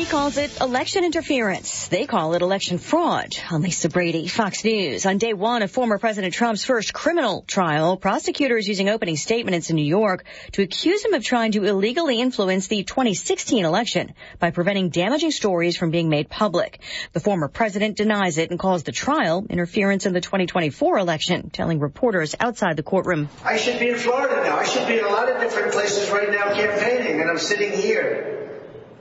calls it election interference. They call it election fraud. I'm Lisa Brady, Fox News. On day one of former President Trump's first criminal trial, prosecutors using opening statements in New York to accuse him of trying to illegally influence the 2016 election by preventing damaging stories from being made public. The former president denies it and calls the trial interference in the 2024 election, telling reporters outside the courtroom. I should be in Florida now. I should be in a lot of different places right now campaigning, and I'm sitting here.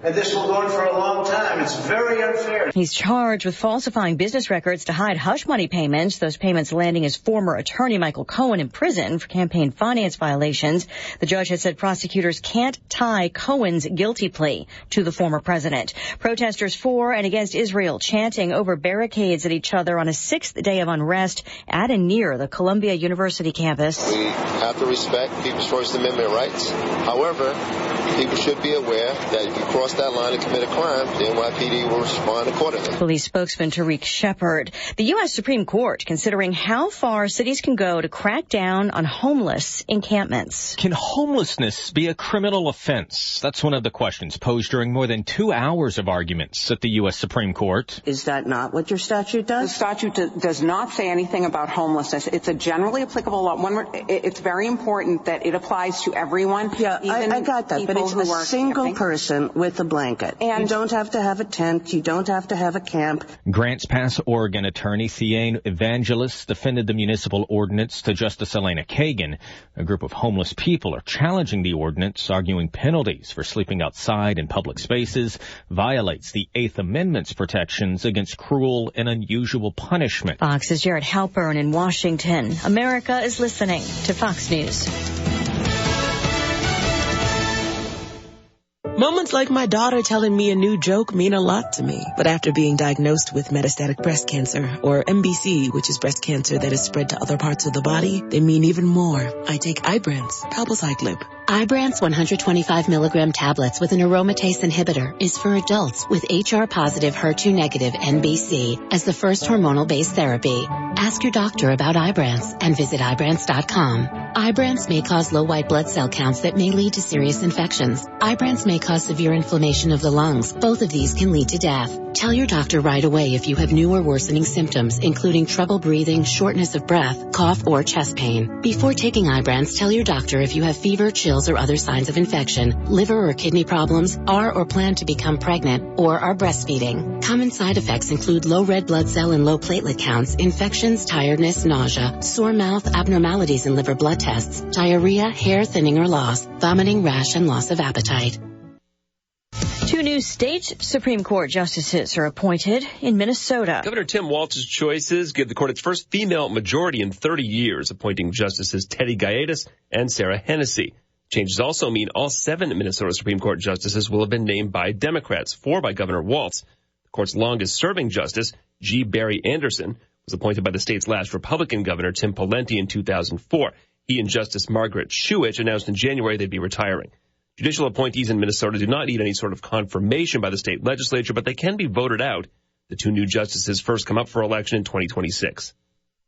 And this will go on for a long time. It's very unfair. He's charged with falsifying business records to hide hush money payments, those payments landing his former attorney Michael Cohen in prison for campaign finance violations. The judge has said prosecutors can't tie Cohen's guilty plea to the former president. Protesters for and against Israel chanting over barricades at each other on a sixth day of unrest at and near the Columbia University campus. We have to respect people's First Amendment rights. However, people should be aware that if you cross that line and commit a crime, the NYPD will respond accordingly. Police spokesman Tariq Shepard. The U.S. Supreme Court considering how far cities can go to crack down on homeless encampments. Can homelessness be a criminal offense? That's one of the questions posed during more than 2 hours of arguments at the U.S. Supreme Court. Is that not what your statute does? The statute does not say anything about homelessness. It's a generally applicable law. It's very important that it applies to everyone. Yeah, I got that, but it's a single person with a blanket. And you don't have to have a tent. You don't have to have a camp. Grants Pass, Oregon attorney Theane Evangelos defended the municipal ordinance to Justice Elena Kagan. A group of homeless people are challenging the ordinance, arguing penalties for sleeping outside in public spaces violates the Eighth Amendment's protections against cruel and unusual punishment. Fox's Jared Halpern in Washington. America is listening to Fox News. Moments like my daughter telling me a new joke mean a lot to me. But after being diagnosed with metastatic breast cancer, or MBC, which is breast cancer that is spread to other parts of the body, they mean even more. I take Ibrance, palbociclib. Ibrance 125 milligram tablets with an aromatase inhibitor is for adults with HR-positive, HER2-negative MBC as the first hormonal-based therapy. Ask your doctor about Ibrance and visit Ibrance.com. Ibrance may cause low white blood cell counts that may lead to serious infections. Ibrance may cause severe inflammation of the lungs. Both of these can lead to death. Tell your doctor right away if you have new or worsening symptoms, including trouble breathing, shortness of breath, cough, or chest pain. Before taking Ibrance, tell your doctor if you have fever, chills, or other signs of infection, liver or kidney problems, are or plan to become pregnant, or are breastfeeding. Common side effects include low red blood cell and low platelet counts, infections, tiredness, nausea, sore mouth, abnormalities in liver blood tests, diarrhea, hair thinning or loss, vomiting, rash, and loss of appetite. 2 new state Supreme Court justices are appointed in Minnesota. Governor Tim Walz's choices give the court its first female majority in 30 years, appointing Justices Teddy Gaiatis and Sarah Hennessy. Changes also mean all 7 Minnesota Supreme Court justices will have been named by Democrats, 4 by Governor Walz. The court's longest-serving justice, G. Barry Anderson, was appointed by the state's last Republican governor, Tim Pawlenty, in 2004. He and Justice Margaret Schuich announced in January they'd be retiring. Judicial appointees in Minnesota do not need any sort of confirmation by the state legislature, but they can be voted out. The 2 new justices first come up for election in 2026.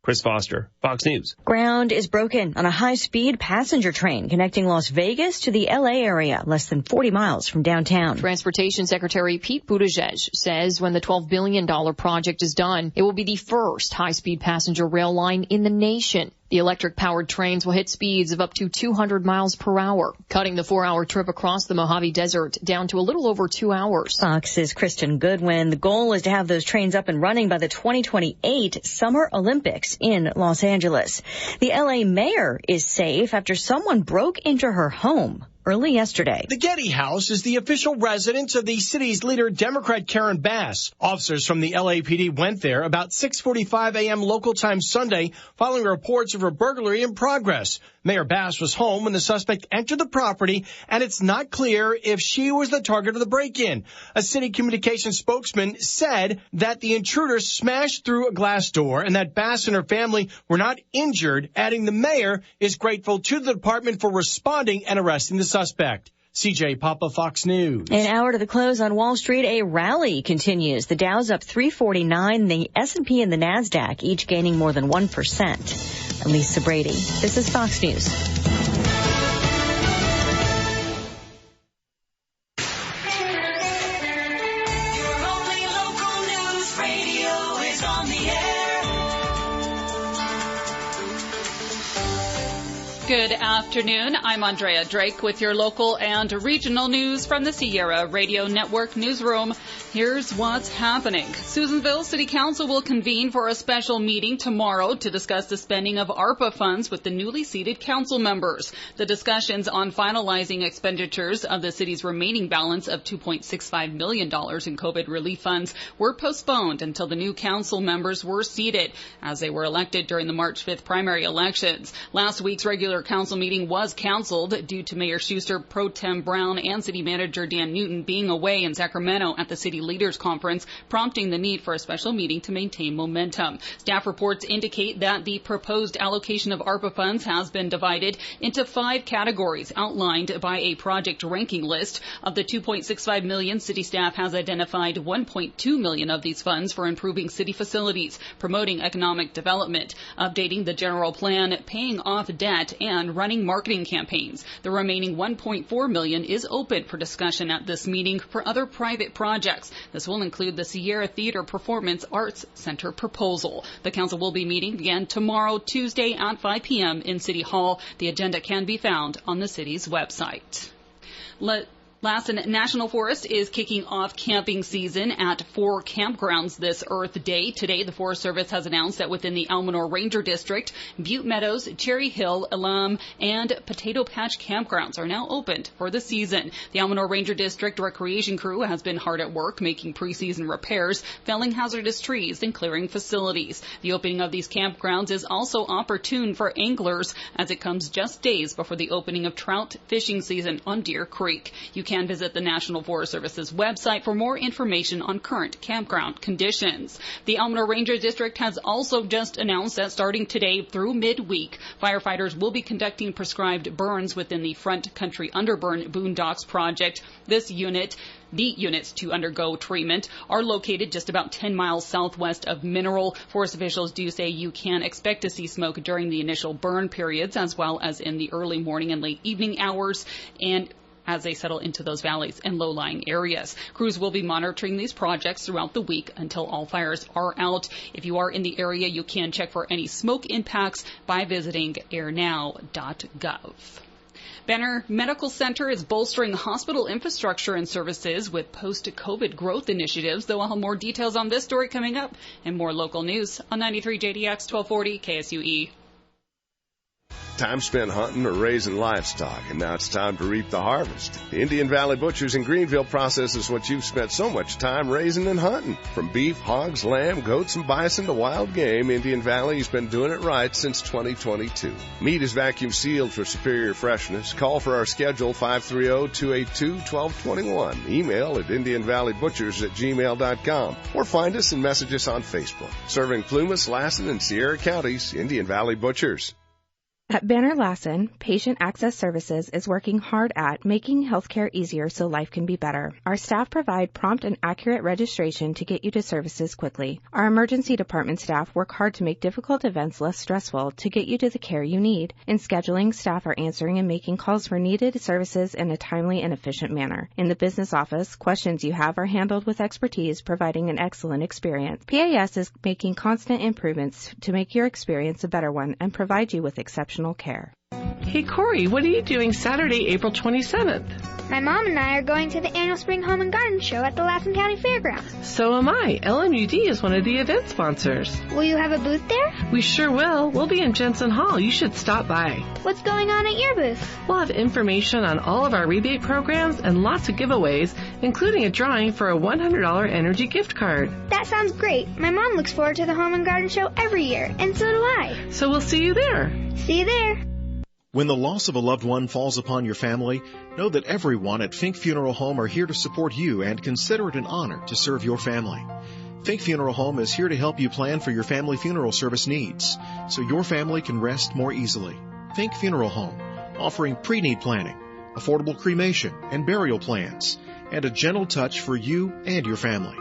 Chris Foster, Fox News. Ground is broken on a high-speed passenger train connecting Las Vegas to the L.A. area, less than 40 miles from downtown. Transportation Secretary Pete Buttigieg says when the $12 billion project is done, it will be the first high-speed passenger rail line in the nation. The electric-powered trains will hit speeds of up to 200 miles per hour, cutting the 4-hour trip across the Mojave Desert down to a little over 2 hours. Fox's Kristen Goodwin. The goal is to have those trains up and running by the 2028 Summer Olympics in Los Angeles. The L.A. mayor is safe after someone broke into her home early yesterday. The Getty House is the official residence of the city's leader, Democrat Karen Bass. Officers from the LAPD went there about 6:45 a.m. local time Sunday following reports of a burglary in progress. Mayor Bass was home when the suspect entered the property, and it's not clear if she was the target of the break-in. A city communications spokesman said that the intruder smashed through a glass door and that Bass and her family were not injured, adding the mayor is grateful to the department for responding and arresting the suspect. CJ Papa, Fox News. An hour to the close on Wall Street, a rally continues. The Dow's up 349, the S&P and the NASDAQ each gaining more than 1%. I'm Lisa Brady. This is Fox News. Good afternoon. I'm Andrea Drake with your local and regional news from the Sierra Radio Network newsroom. Here's what's happening. Susanville City Council will convene for a special meeting tomorrow to discuss the spending of ARPA funds with the newly seated council members. The discussions on finalizing expenditures of the city's remaining balance of $2.65 million in COVID relief funds were postponed until the new council members were seated, as they were elected during the March 5th primary elections. Last week's regular council meeting was canceled due to Mayor Schuster, Pro Tem Brown, and City Manager Dan Newton being away in Sacramento at the City Leaders Conference, prompting the need for a special meeting to maintain momentum. Staff reports indicate that the proposed allocation of ARPA funds has been divided into 5 categories outlined by a project ranking list. Of the $2.65 million, city staff has identified $1.2 million of these funds for improving city facilities, promoting economic development, updating the general plan, paying off debt, and running marketing campaigns. The remaining $1.4 million is open for discussion at this meeting for other private projects. This will include the Sierra Theater Performance Arts Center proposal. The council will be meeting again tomorrow, Tuesday at 5 p.m. in City Hall. The agenda can be found on the city's website. Lassen National Forest is kicking off camping season at 4 campgrounds this Earth Day. Today, the Forest Service has announced that within the Almanor Ranger District, Butte Meadows, Cherry Hill, Elam, and Potato Patch campgrounds are now opened for the season. The Almanor Ranger District recreation crew has been hard at work making preseason repairs, felling hazardous trees, and clearing facilities. The opening of these campgrounds is also opportune for anglers, as it comes just days before the opening of trout fishing season on Deer Creek. You can visit the National Forest Service's website for more information on current campground conditions. The Almanor Ranger District has also just announced that starting today through midweek, firefighters will be conducting prescribed burns within the Front Country Underburn Boondocks project. The units to undergo treatment are located just about 10 miles southwest of Mineral. Forest officials do say you can expect to see smoke during the initial burn periods, as well as in the early morning and late evening hours, and as they settle into those valleys and low-lying areas. Crews will be monitoring these projects throughout the week until all fires are out. If you are in the area, you can check for any smoke impacts by visiting airnow.gov. Banner Medical Center is bolstering hospital infrastructure and services with post-COVID growth initiatives. Though I'll have more details on this story coming up and more local news on 93 JDX 1240 KSUE. Time spent hunting or raising livestock, and now it's time to reap the harvest. The Indian Valley Butchers in Greenville processes what you've spent so much time raising and hunting. From beef, hogs, lamb, goats, and bison to wild game, Indian Valley's been doing it right since 2022. Meat is vacuum sealed for superior freshness. Call for our schedule 530-282-1221. Email at IndianValleyButchers@gmail.com or find us and message us on Facebook. Serving Plumas, Lassen, and Sierra counties, Indian Valley Butchers. At Banner Lassen, Patient Access Services is working hard at making healthcare easier so life can be better. Our staff provide prompt and accurate registration to get you to services quickly. Our emergency department staff work hard to make difficult events less stressful to get you to the care you need. In scheduling, staff are answering and making calls for needed services in a timely and efficient manner. In the business office, questions you have are handled with expertise, providing an excellent experience. PAS is making constant improvements to make your experience a better one and provide you with exceptional care. Hey Corey, what are you doing Saturday, April 27th? My mom and I are going to the annual Spring Home and Garden Show at the Lassen County Fairgrounds. So am I. LMUD is one of the event sponsors. Will you have a booth there? We sure will. We'll be in Jensen Hall. You should stop by. What's going on at your booth? We'll have information on all of our rebate programs and lots of giveaways, including a drawing for a $100 energy gift card. That sounds great. My mom looks forward to the Home and Garden Show every year, and so do I. So we'll see you there. See you there. When the loss of a loved one falls upon your family, know that everyone at Fink Funeral Home are here to support you and consider it an honor to serve your family. Fink Funeral Home is here to help you plan for your family funeral service needs so your family can rest more easily. Fink Funeral Home, offering pre-need planning, affordable cremation and burial plans, and a gentle touch for you and your family.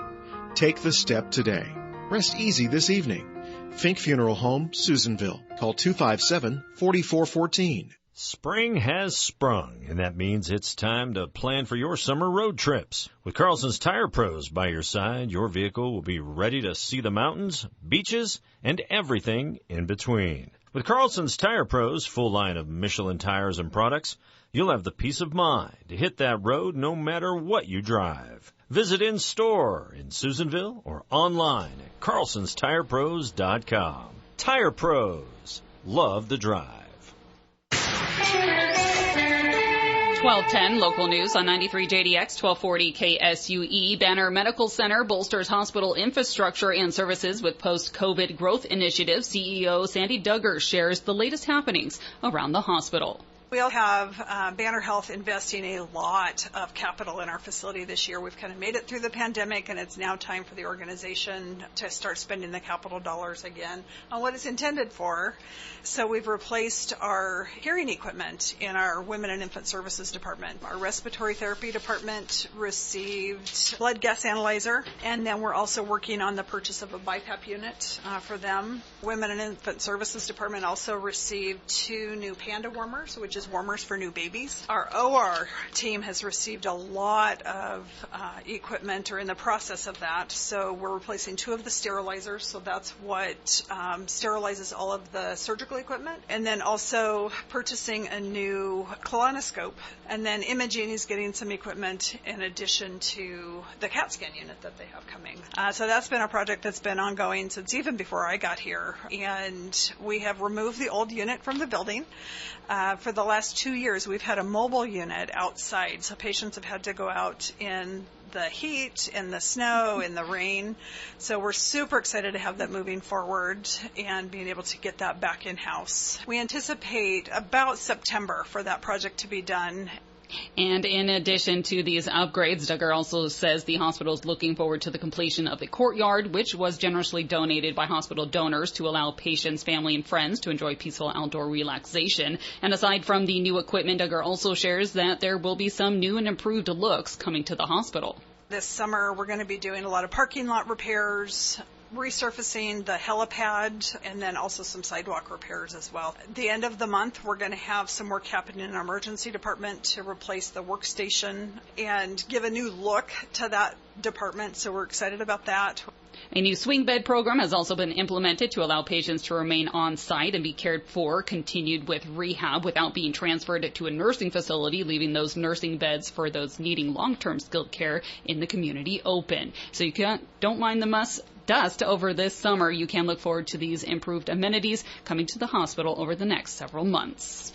Take the step today. Rest easy this evening. Fink Funeral Home, Susanville. Call 257-4414. Spring has sprung, and that means it's time to plan for your summer road trips. With Carlson's Tire Pros by your side, your vehicle will be ready to see the mountains, beaches, and everything in between. With Carlson's Tire Pros' full line of Michelin tires and products, you'll have the peace of mind to hit that road no matter what you drive. Visit in-store in Susanville or online at carlsonstirepros.com. Tire Pros. Love the drive. 1210 local news on 93 JDX 1240 KSUE. Banner Medical Center bolsters hospital infrastructure and services with post-COVID growth initiative. CEO Sandy Duggar shares the latest happenings around the hospital. We'll have Banner Health investing a lot of capital in our facility this year. We've kind of made it through the pandemic, and it's now time for the organization to start spending the capital dollars again on what it's intended for. So we've replaced our hearing equipment in our Women and Infant Services Department. Our Respiratory Therapy Department received blood gas analyzer, and then we're also working on the purchase of a BiPAP unit for them. Women and Infant Services Department also received 2 new Panda warmers, which is warmers for new babies. Our OR team has received a lot of equipment, or in the process of that. So we're replacing 2 of the sterilizers. So that's what sterilizes all of the surgical equipment. And then also purchasing a new colonoscope. And then imaging is getting some equipment in addition to the CAT scan unit that they have coming. So that's been a project that's been ongoing since even before I got here. And we have removed the old unit from the building. For the last 2 years, we've had a mobile unit outside, so patients have had to go out in the heat, in the snow, in the rain. So we're super excited to have that moving forward and being able to get that back in-house. We anticipate about September for that project to be done. And in addition to these upgrades, Duggar also says the hospital is looking forward to the completion of the courtyard, which was generously donated by hospital donors to allow patients, family, and friends to enjoy peaceful outdoor relaxation. And aside from the new equipment, Duggar also shares that there will be some new and improved looks coming to the hospital. This summer, we're going to be doing a lot of parking lot repairs, resurfacing the helipad, and then also some sidewalk repairs as well. At the end of the month, we're going to have some work happening in our emergency department to replace the workstation and give a new look to that department, so we're excited about that. A new swing bed program has also been implemented to allow patients to remain on site and be cared for, continued with rehab without being transferred to a nursing facility, leaving those nursing beds for those needing long-term skilled care in the community open. So you don't mind the dust over this summer. You can look forward to these improved amenities coming to the hospital over the next several months.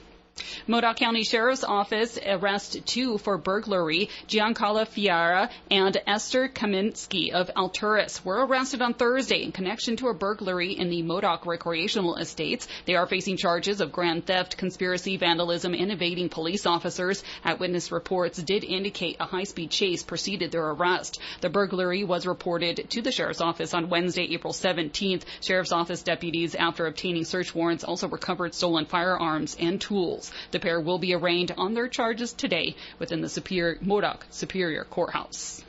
Modoc County Sheriff's Office arrests 2 for burglary. Giancarlo Fiara and Esther Kaminsky of Alturas were arrested on Thursday in connection to a burglary in the Modoc Recreational Estates. They are facing charges of grand theft, conspiracy, vandalism, and evading police officers. Eyewitness reports did indicate a high-speed chase preceded their arrest. The burglary was reported to the Sheriff's Office on Wednesday, April 17th. Sheriff's Office deputies, after obtaining search warrants, also recovered stolen firearms and tools. The pair will be arraigned on their charges today within the Modoc Superior Courthouse.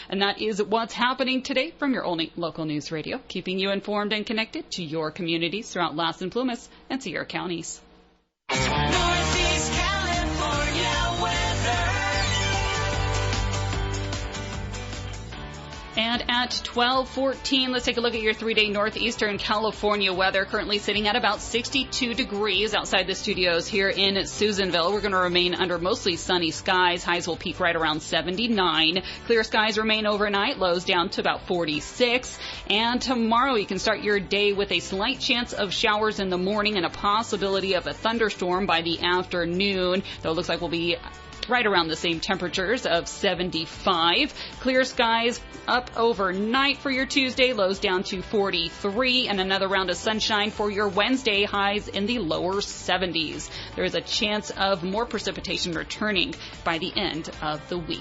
And that is what's happening today from your only local news radio, keeping you informed and connected to your communities throughout Lassen, Plumas, and Sierra counties. Northeast California weather. And at 12:14, let's take a look at your 3-day northeastern California weather. Currently sitting at about 62 degrees outside the studios here in Susanville. We're going to remain under mostly sunny skies. Highs will peak right around 79. Clear skies remain overnight. Lows down to about 46. And tomorrow you can start your day with a slight chance of showers in the morning and a possibility of a thunderstorm by the afternoon. Though it looks like we'll be right around the same temperatures of 75. Clear skies up overnight for your Tuesday, lows down to 43, and another round of sunshine for your Wednesday, highs in the lower 70s. There is a chance of more precipitation returning by the end of the week.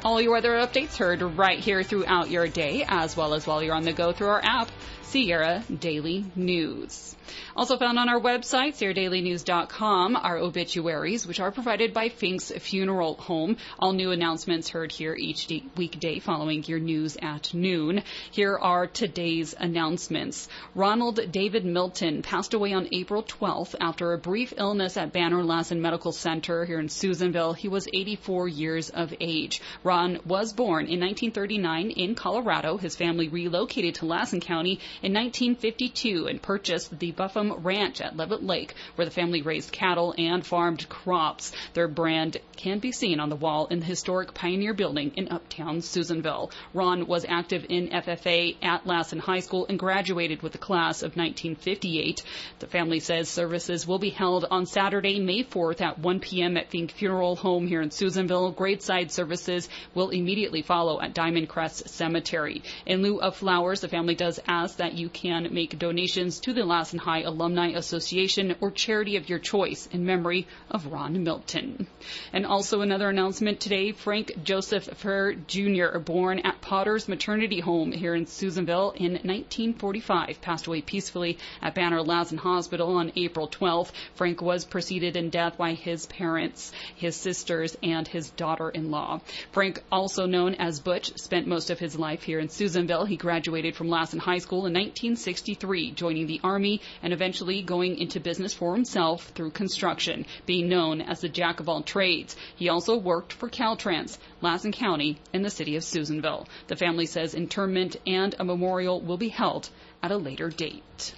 All your weather updates heard right here throughout your day, as well as while you're on the go through our app, Sierra Daily News. Also found on our website, SierraDailyNews.com, our obituaries, which are provided by Fink's Funeral Home. All new announcements heard here each weekday following your news at noon. Here are today's announcements. Ronald David Milton passed away on April 12th after a brief illness at Banner Lassen Medical Center here in Susanville. He was 84 years of age. Ron was born in 1939 in Colorado. His family relocated to Lassen County in 1952 and purchased the Buffum Ranch at Levitt Lake, where the family raised cattle and farmed crops. Their brand can be seen on the wall in the historic Pioneer Building in uptown Susanville. Ron was active in FFA at Lassen High School and graduated with the class of 1958. The family says services will be held on Saturday, May 4th at 1 p.m. at Fink Funeral Home here in Susanville. Graveside services will immediately follow at Diamond Crest Cemetery. In lieu of flowers, the family does ask that you can make donations to the Lassen High Alumni Association or charity of your choice in memory of Ron Milton. And also another announcement today, Frank Joseph Ferrer Jr., born at Potter's Maternity Home here in Susanville in 1945, passed away peacefully at Banner Lassen Hospital on April 12th. Frank was preceded in death by his parents, his sisters, and his daughter-in-law. Frank, also known as Butch, spent most of his life here in Susanville. He graduated from Lassen High School in 1963, joining the Army and eventually going into business for himself through construction, being known as the Jack of all trades. He also worked for Caltrans, Lassen County, and the city of Susanville. The family says interment and a memorial will be held at a later date.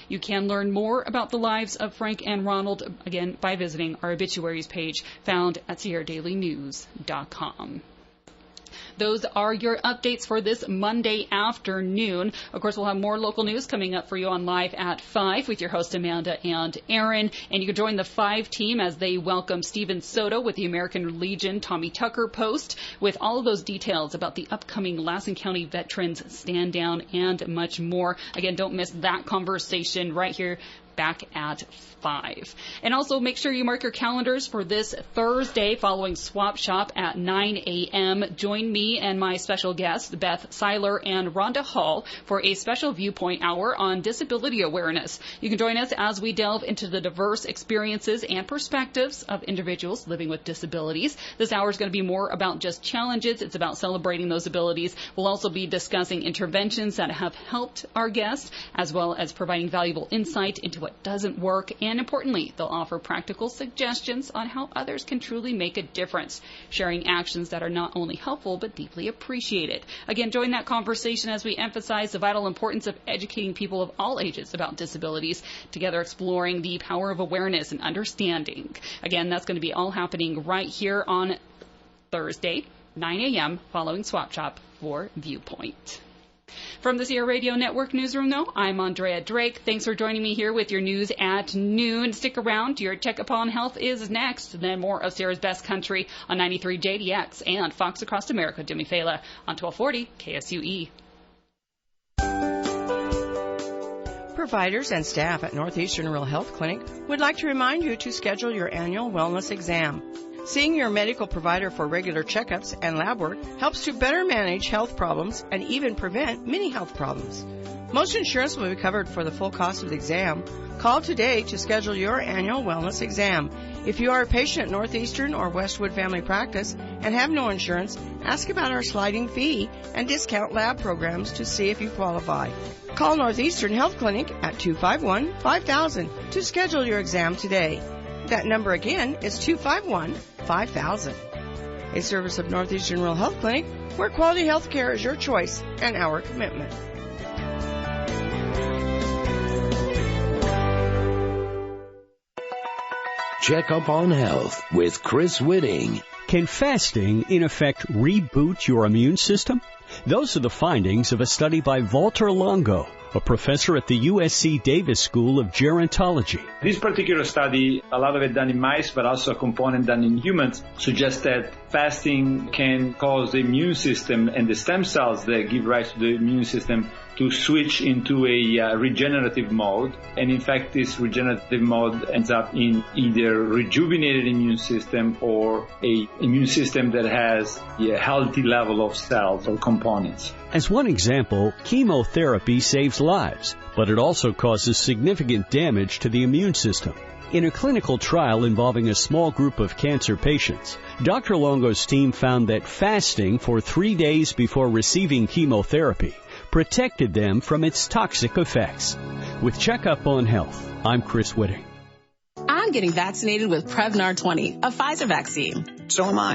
You can learn more about the lives of Frank and Ronald, again, by visiting our obituaries page found at SierraDailyNews.com. Those are your updates for this Monday afternoon. Of course, we'll have more local news coming up for you on Live at 5 with your hosts Amanda and Aaron. And you can join the 5 team as they welcome Stephen Soto with the American Legion Tommy Tucker Post with all of those details about the upcoming Lassen County Veterans Stand Down and much more. Again, don't miss that conversation right here back at 5. And also make sure you mark your calendars for this Thursday following Swap Shop at 9 a.m. Join me and my special guests, Beth Seiler and Rhonda Hall, for a special viewpoint hour on disability awareness. You can join us as we delve into the diverse experiences and perspectives of individuals living with disabilities. This hour is going to be more about just challenges. It's about celebrating those abilities. We'll also be discussing interventions that have helped our guests, as well as providing valuable insight into what doesn't work, and importantly, they'll offer practical suggestions on how others can truly make a difference, sharing actions that are not only helpful but deeply appreciated. Again, join that conversation as we emphasize the vital importance of educating people of all ages about disabilities, together exploring the power of awareness and understanding. Again, that's going to be all happening right here on Thursday, 9 a.m., following Swap Shop for Viewpoint. From the Sierra Radio Network Newsroom, though, I'm Andrea Drake. Thanks for joining me here with your news at noon. Stick around. Your Check Upon Health is next. Then more of Sierra's Best Country on 93 JDX and Fox Across America, Jimmy Fela on 1240 KSUE. Providers and staff at Northeastern Rural Health Clinic would like to remind you to schedule your annual wellness exam. Seeing your medical provider for regular checkups and lab work helps to better manage health problems and even prevent many health problems. Most insurance will be covered for the full cost of the exam. Call today to schedule your annual wellness exam. If you are a patient at Northeastern or Westwood Family Practice and have no insurance, ask about our sliding fee and discount lab programs to see if you qualify. Call Northeastern Health Clinic at 251-5000 to schedule your exam today. That number again is 251-5000. A service of Northeastern Rural Health Clinic, where quality health care is your choice and our commitment. Check Up on Health with Chris Whitting. Can fasting, in effect, reboot your immune system? Those are the findings of a study by Walter Longo, a professor at the USC Davis School of Gerontology. This particular study, a lot of it done in mice, but also a component done in humans, suggests that fasting can cause the immune system and the stem cells that give rise to the immune system to switch into a regenerative mode. And in fact, this regenerative mode ends up in either rejuvenated immune system or a immune system that has a healthy level of cells or components. As one example, chemotherapy saves lives, but it also causes significant damage to the immune system. In a clinical trial involving a small group of cancer patients, Dr. Longo's team found that fasting for 3 days before receiving chemotherapy protected them from its toxic effects. With Checkup on Health, I'm Chris Whitting. I'm getting vaccinated with Prevnar 20, a Pfizer vaccine. So am I.